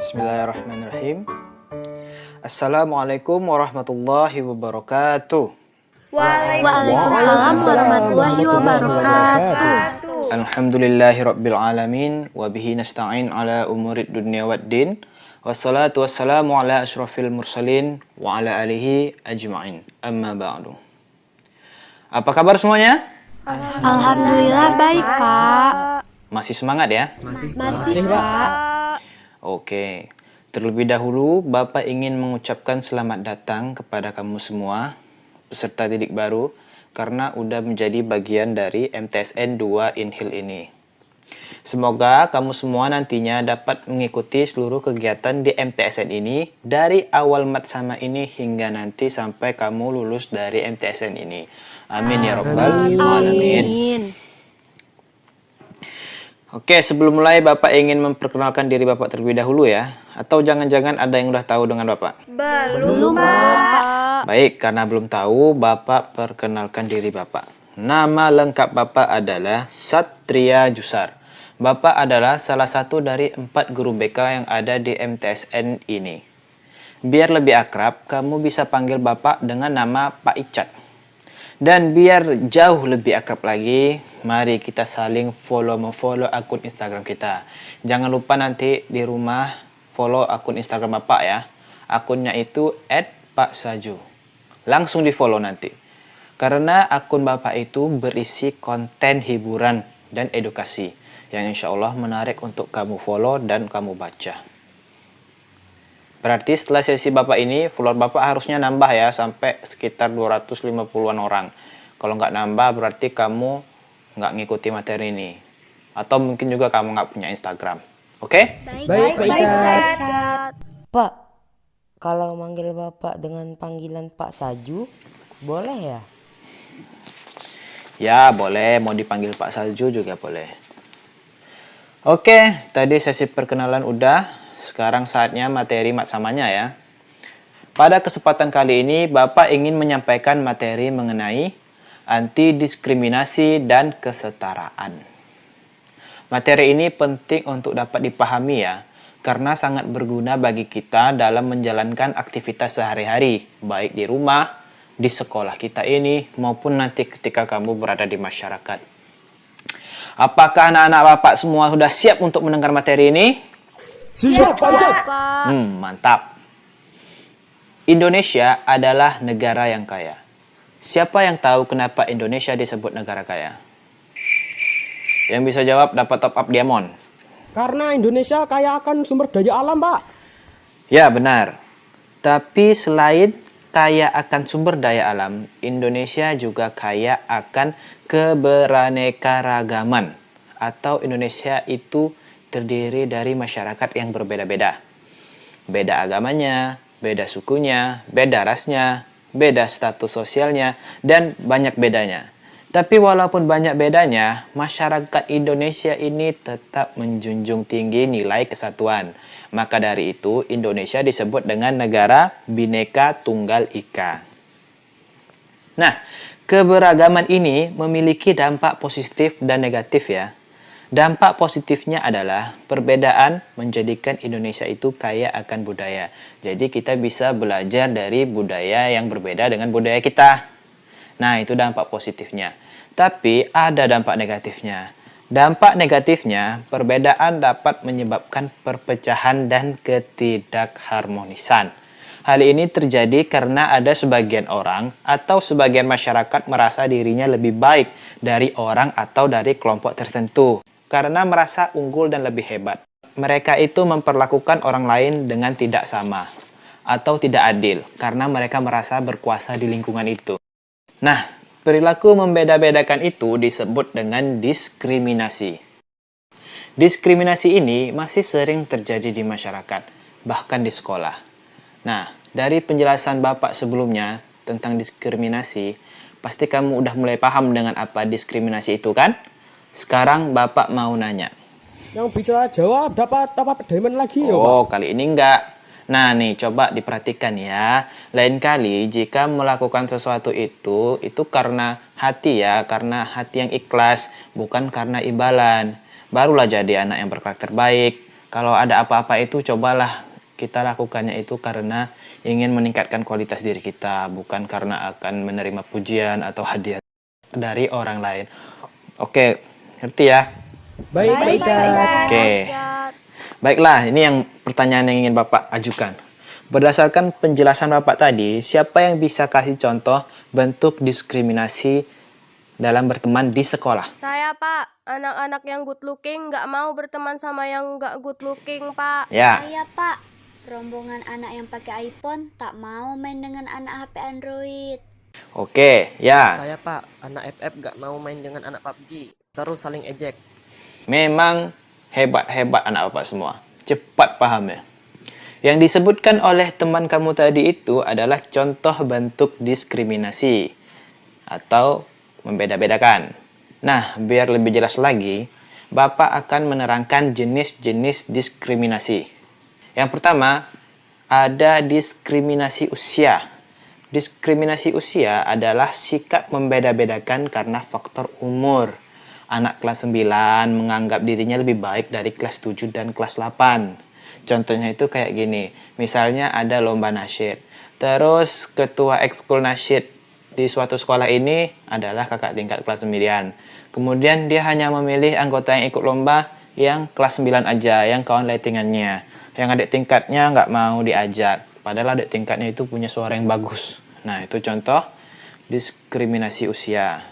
Bismillahirrahmanirrahim. Assalamualaikum warahmatullahi wabarakatuh. Waalaikumsalam warahmatullahi wabarakatuh. Alhamdulillahi rabbil alamin. Wabihi nasta'in ala umurid dunia waddin. Wassalatu wassalamu ala ashrafil mursalin. Wa ala alihi ajma'in. Amma ba'du. Apa kabar semuanya? Alhamdulillah baik, Pak. Masih semangat ya? Masih, Pak. Oke. Terlebih dahulu, Bapak ingin mengucapkan selamat datang kepada kamu semua, peserta didik baru, karena udah menjadi bagian dari MTSN 2 Inhil ini. Semoga kamu semua nantinya dapat mengikuti seluruh kegiatan di MTSN ini dari awal mat sama ini hingga nanti sampai kamu lulus dari MTSN ini. Amin ya rabbal alamin. Amin. Oke, sebelum mulai Bapak ingin memperkenalkan diri Bapak terlebih dahulu ya. Atau jangan-jangan ada yang udah tahu dengan Bapak? Belum, Pak. Baik, karena belum tahu, Bapak perkenalkan diri Bapak. Nama lengkap Bapak adalah Satria Jusar. Bapak adalah salah satu dari 4 guru BK yang ada di MTSN ini. Biar lebih akrab, kamu bisa panggil Bapak dengan nama Pak Icat. Dan biar jauh lebih akrab lagi, mari kita saling follow akun Instagram kita. Jangan lupa nanti di rumah follow akun Instagram Bapak ya. Akunnya itu @paksaju. Langsung di follow nanti. Karena akun Bapak itu berisi konten hiburan dan edukasi yang insya Allah menarik untuk kamu follow dan kamu baca. Berarti setelah sesi Bapak ini, follower Bapak harusnya nambah ya, sampai sekitar 250-an orang. Kalau nggak nambah, berarti kamu nggak ngikuti materi ini. Atau mungkin juga kamu nggak punya Instagram. Oke? Baik, Pak Icat. Pak, kalau manggil Bapak dengan panggilan Pak Saju, boleh ya? Ya, boleh. Mau dipanggil Pak Salju juga boleh. Oke, tadi sesi perkenalan udah. Sekarang saatnya materi matsamanya ya. Pada kesempatan kali ini, Bapak ingin menyampaikan materi mengenai anti diskriminasi dan kesetaraan. Materi ini penting untuk dapat dipahami ya, karena sangat berguna bagi kita dalam menjalankan aktivitas sehari-hari, baik di rumah, di sekolah kita ini, maupun nanti ketika kamu berada di masyarakat. Apakah anak-anak Bapak semua sudah siap untuk mendengar materi ini? Siap, Pak. Mantap. Indonesia adalah negara yang kaya. Siapa yang tahu kenapa Indonesia disebut negara kaya? Yang bisa jawab dapat top up diamond. Karena Indonesia kaya akan sumber daya alam, Pak. Ya, benar. Tapi selain kaya akan sumber daya alam, Indonesia juga kaya akan keberaneka-ragaman. Atau Indonesia itu terdiri dari masyarakat yang berbeda-beda. Beda agamanya, beda sukunya, beda rasnya, beda status sosialnya, dan banyak bedanya. Tapi walaupun banyak bedanya, masyarakat Indonesia ini tetap menjunjung tinggi nilai kesatuan. Maka dari itu, Indonesia disebut dengan negara Bhinneka Tunggal Ika. Nah, keberagaman ini memiliki dampak positif dan negatif ya. Dampak positifnya adalah perbedaan menjadikan Indonesia itu kaya akan budaya. Jadi kita bisa belajar dari budaya yang berbeda dengan budaya kita. Nah, itu dampak positifnya. Tapi ada dampak negatifnya. Dampak negatifnya, perbedaan dapat menyebabkan perpecahan dan ketidakharmonisan. Hal ini terjadi karena ada sebagian orang atau sebagian masyarakat merasa dirinya lebih baik dari orang atau dari kelompok tertentu. Karena merasa unggul dan lebih hebat. Mereka itu memperlakukan orang lain dengan tidak sama atau tidak adil karena mereka merasa berkuasa di lingkungan itu. Nah, perilaku membeda-bedakan itu disebut dengan diskriminasi. Diskriminasi ini masih sering terjadi di masyarakat, bahkan di sekolah. Nah, dari penjelasan Bapak sebelumnya tentang diskriminasi, pasti kamu udah mulai paham dengan apa diskriminasi itu kan? Sekarang Bapak mau nanya. Yang bisa jawab dapat diamond lagi ya, Pak? Oh, kali ini enggak. Nah nih, coba diperhatikan ya. Lain kali jika melakukan sesuatu itu karena hati ya, karena hati yang ikhlas, bukan karena imbalan. Barulah jadi anak yang berkarakter baik. Kalau ada apa-apa itu cobalah kita lakukannya itu karena ingin meningkatkan kualitas diri kita, bukan karena akan menerima pujian atau hadiah dari orang lain. Oke, ngerti ya? Baik, Pak Icat. Oke. Baiklah, ini yang pertanyaan yang ingin Bapak ajukan. Berdasarkan penjelasan Bapak tadi, siapa yang bisa kasih contoh bentuk diskriminasi dalam berteman di sekolah? Saya, Pak. Anak-anak yang good looking nggak mau berteman sama yang nggak good looking, Pak. Ya, Saya, Pak. Rombongan anak yang pakai iPhone tak mau main dengan anak HP Android. oke, ya. Saya Pak, anak FF gak mau main dengan anak PUBG, terus saling ejek. Memang hebat-hebat anak Bapak semua. Cepat paham ya. Yang disebutkan oleh teman kamu tadi itu adalah contoh bentuk diskriminasi atau membeda-bedakan. Nah, biar lebih jelas lagi, Bapak akan menerangkan jenis-jenis diskriminasi. Yang pertama, ada diskriminasi usia. Diskriminasi usia adalah sikap membeda-bedakan karena faktor umur. Anak kelas 9 menganggap dirinya lebih baik dari kelas 7 dan kelas 8. Contohnya itu kayak gini. Misalnya ada lomba nasyid. Terus ketua ekskul nasyid di suatu sekolah ini adalah kakak tingkat kelas 9. Kemudian dia hanya memilih anggota yang ikut lomba yang kelas 9 aja, yang kawan lettingannya. Yang adik tingkatnya nggak mau diajak. Padahal adik tingkatnya itu punya suara yang bagus. Nah, itu contoh diskriminasi usia.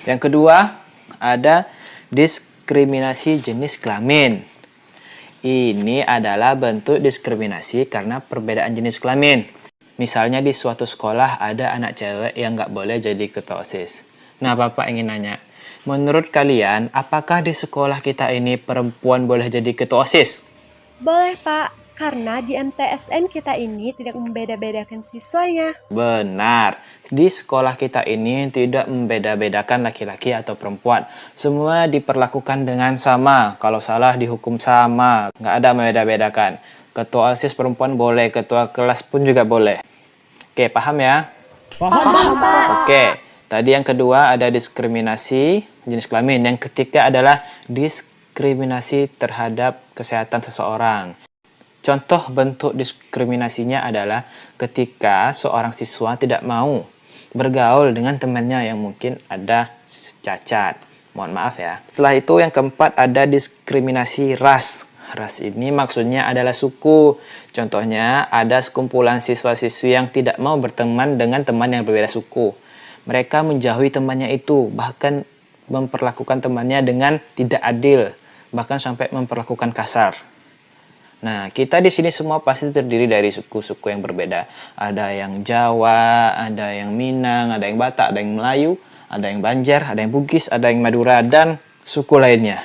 Yang kedua, ada diskriminasi jenis kelamin. Ini adalah bentuk diskriminasi karena perbedaan jenis kelamin. Misalnya di suatu sekolah ada anak cewek yang nggak boleh jadi ketua OSIS. Nah, Bapak ingin nanya, menurut kalian, apakah di sekolah kita ini perempuan boleh jadi ketua OSIS? Boleh Pak, karena di MTSN kita ini tidak membeda-bedakan siswanya. Benar, di sekolah kita ini tidak membeda-bedakan laki-laki atau perempuan. Semua diperlakukan dengan sama. Kalau salah dihukum sama, nggak ada membeda-bedakan. Ketua OSIS perempuan boleh, ketua kelas pun juga boleh. Oke, paham ya? Paham, Pak. Oke, tadi yang kedua ada diskriminasi jenis kelamin. Yang ketiga adalah diskriminasi terhadap kesehatan seseorang. Contoh bentuk diskriminasinya adalah ketika seorang siswa tidak mau bergaul dengan temannya yang mungkin ada cacat. Mohon maaf ya. Setelah itu yang keempat ada diskriminasi ras. Ras ini maksudnya adalah suku. Contohnya ada sekumpulan siswa-siswi yang tidak mau berteman dengan teman yang berbeda suku. Mereka menjauhi temannya itu, bahkan memperlakukan temannya dengan tidak adil, bahkan sampai memperlakukan kasar. Nah, kita di sini semua pasti terdiri dari suku-suku yang berbeda. Ada yang Jawa, ada yang Minang, ada yang Batak, ada yang Melayu, ada yang Banjar, ada yang Bugis, ada yang Madura, dan suku lainnya.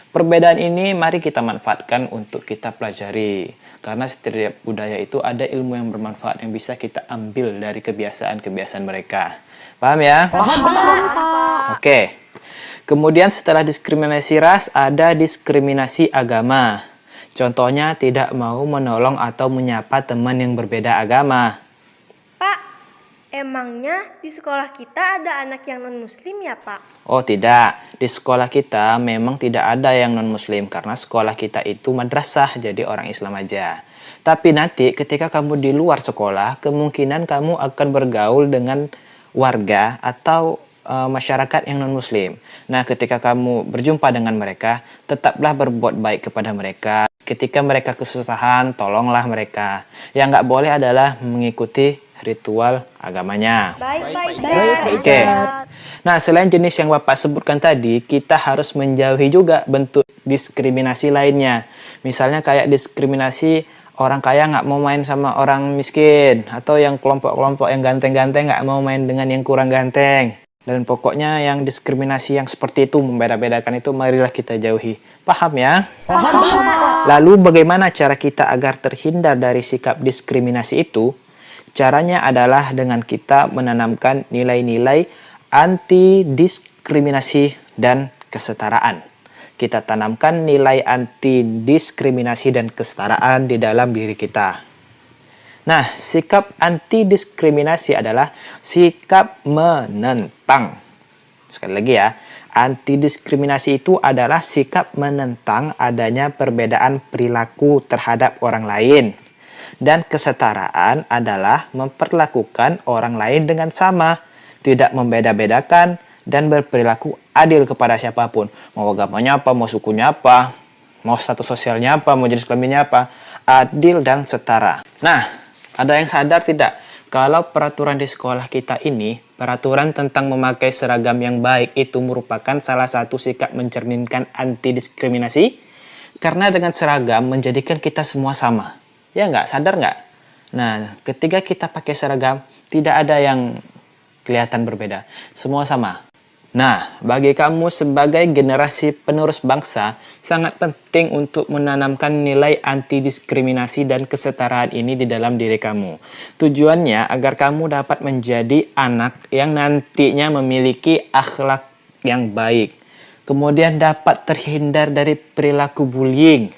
Perbedaan ini mari kita manfaatkan untuk kita pelajari. Karena setiap budaya itu ada ilmu yang bermanfaat yang bisa kita ambil dari kebiasaan-kebiasaan mereka. Paham ya? Paham, Pak. Oke. Kemudian setelah diskriminasi ras, ada diskriminasi agama. Contohnya tidak mau menolong atau menyapa teman yang berbeda agama. Pak, emangnya di sekolah kita ada anak yang non-muslim ya Pak? Oh tidak, di sekolah kita memang tidak ada yang non-muslim karena sekolah kita itu madrasah, jadi orang Islam aja. Tapi nanti ketika kamu di luar sekolah, kemungkinan kamu akan bergaul dengan warga atau masyarakat yang non-muslim. Nah, ketika kamu berjumpa dengan mereka, tetaplah berbuat baik kepada mereka. Ketika mereka kesusahan, tolonglah mereka. Yang nggak boleh adalah mengikuti ritual agamanya. Baik, Oke. Nah, selain jenis yang Bapak sebutkan tadi, kita harus menjauhi juga bentuk diskriminasi lainnya. Misalnya kayak diskriminasi orang kaya nggak mau main sama orang miskin, atau yang kelompok-kelompok yang ganteng-ganteng nggak mau main dengan yang kurang ganteng. Dan pokoknya yang diskriminasi yang seperti itu, membeda-bedakan itu, marilah kita jauhi. Paham ya? Paham. Lalu bagaimana cara kita agar terhindar dari sikap diskriminasi itu? Caranya adalah dengan kita menanamkan nilai-nilai anti-diskriminasi dan kesetaraan. Kita tanamkan nilai anti-diskriminasi dan kesetaraan di dalam diri kita. Nah, sikap anti-diskriminasi adalah sikap menentang. Sekali lagi ya, Anti diskriminasi itu adalah sikap menentang adanya perbedaan perilaku terhadap orang lain. Dan kesetaraan adalah memperlakukan orang lain dengan sama, tidak membeda-bedakan, dan berperilaku adil kepada siapapun. Mau agamanya apa, mau sukunya apa, mau status sosialnya apa, mau jenis kelaminnya apa. Adil dan setara. Nah, ada yang sadar tidak? Kalau peraturan di sekolah kita ini, peraturan tentang memakai seragam yang baik itu merupakan salah satu sikap mencerminkan anti diskriminasi. Karena dengan seragam menjadikan kita semua sama. Ya nggak? Sadar nggak? Nah, ketika kita pakai seragam, tidak ada yang kelihatan berbeda. Semua sama. Nah, bagi kamu sebagai generasi penerus bangsa, sangat penting untuk menanamkan nilai anti-diskriminasi dan kesetaraan ini di dalam diri kamu. Tujuannya agar kamu dapat menjadi anak yang nantinya memiliki akhlak yang baik. Kemudian dapat terhindar dari perilaku bullying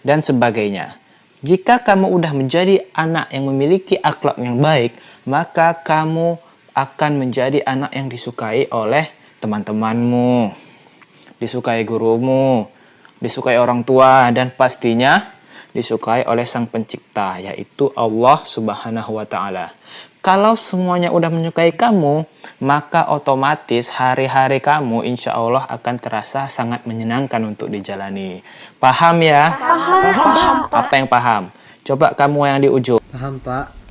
dan sebagainya. Jika kamu udah menjadi anak yang memiliki akhlak yang baik, maka kamu akan menjadi anak yang disukai oleh teman-temanmu, disukai gurumu, disukai orang tua, dan pastinya disukai oleh Sang Pencipta, yaitu Allah Subhanahu wa Ta'ala. Kalau semuanya udah menyukai kamu, maka otomatis hari-hari kamu insya Allah akan terasa sangat menyenangkan untuk dijalani. Paham ya? Paham. Apa yang paham? Coba kamu yang di ujung. Paham, Pak.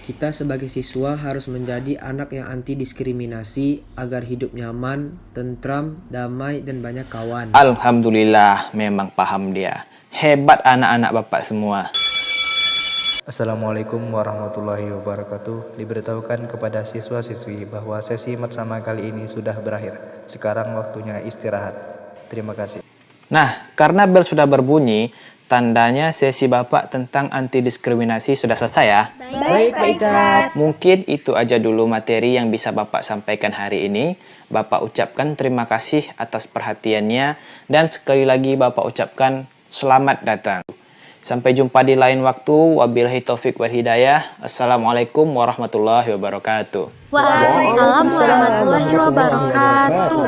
Kita sebagai siswa harus menjadi anak yang anti diskriminasi agar hidup nyaman, tentram, damai, dan banyak kawan. Alhamdulillah, memang paham dia. Hebat anak-anak bapak semua. Assalamualaikum warahmatullahi wabarakatuh. Diberitahukan kepada siswa-siswi bahwa sesi bersama kali ini sudah berakhir. Sekarang waktunya istirahat. Terima kasih. Nah, karena bel sudah berbunyi, tandanya sesi Bapak tentang anti diskriminasi sudah selesai ya. Baik, Pak Ustaz. Mungkin itu aja dulu materi yang bisa Bapak sampaikan hari ini. Bapak ucapkan terima kasih atas perhatiannya dan sekali lagi Bapak ucapkan selamat datang. Sampai jumpa di lain waktu. Wabillahi taufik wal hidayah. Assalamualaikum warahmatullahi wabarakatuh. Waalaikumsalam warahmatullahi wabarakatuh.